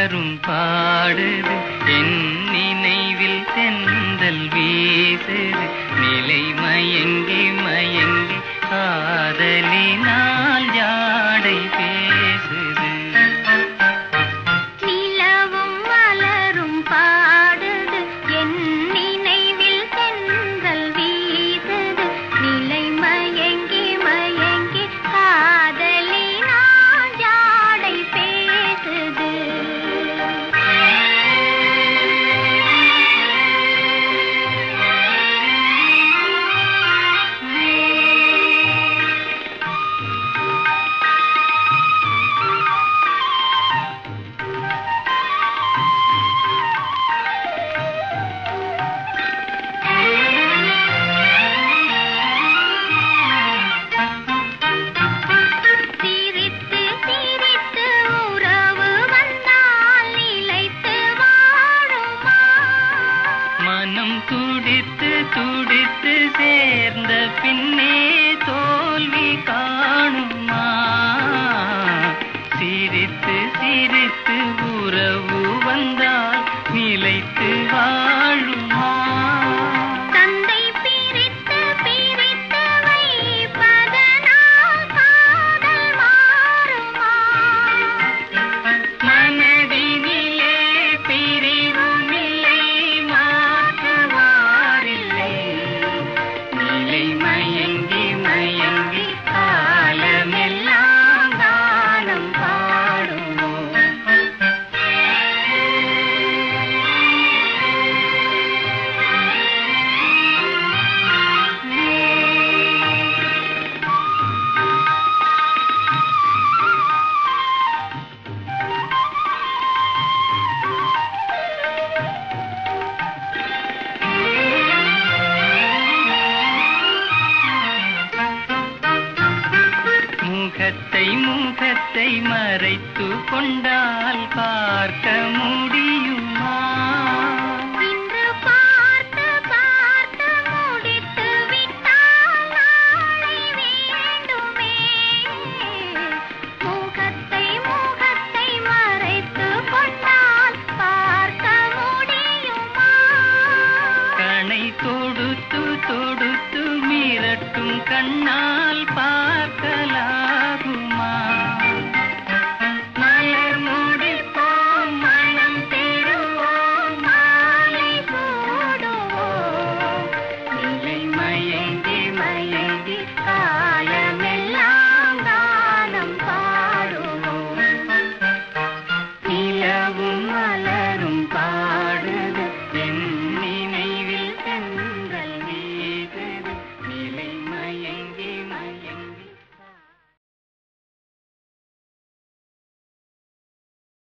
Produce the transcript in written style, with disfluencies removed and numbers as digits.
மலரும் பாடுது என் நினைவில் தென்றல் வீசுது நிலை மயங்கி மயங்கி காதலினால் ஜாடை பேசுது நிலவும் மலரும் பாடுது என் நினைவில் தென்றல் வீசுது நிலை மயங்கி மயங்கி காதலினால் ஜாடை பேசுது துடித்து துடித்து சேர்ந்த பின்னே தோல்வி காணுமா சிரித்து சிரித்து உறவு வந்தால் நிலைத்து வாழுமா தந்தை பிரித்து பிரித்து வைப்பதனால் காதல் மாறுமா மனதினிலே பிரிவுமில்லை மாற்றுவாரில்லை நிலை மயங்கி மயங்கி காலமெல்லாம் கானம் பாடுவோம் முகத்தை முகத்தை மறைத்து கொண்டால் பார்க்க முடியுமா இன்று பார்த்து பார்த்து முடித்து விட்டால் நாளை வேண்டுமே முகத்தை முகத்தை மறைத்து கொண்டால் பார்க்க முடியுமா கணை தொடுத்து தொடுத்து மிரட்டும் கண்ணால்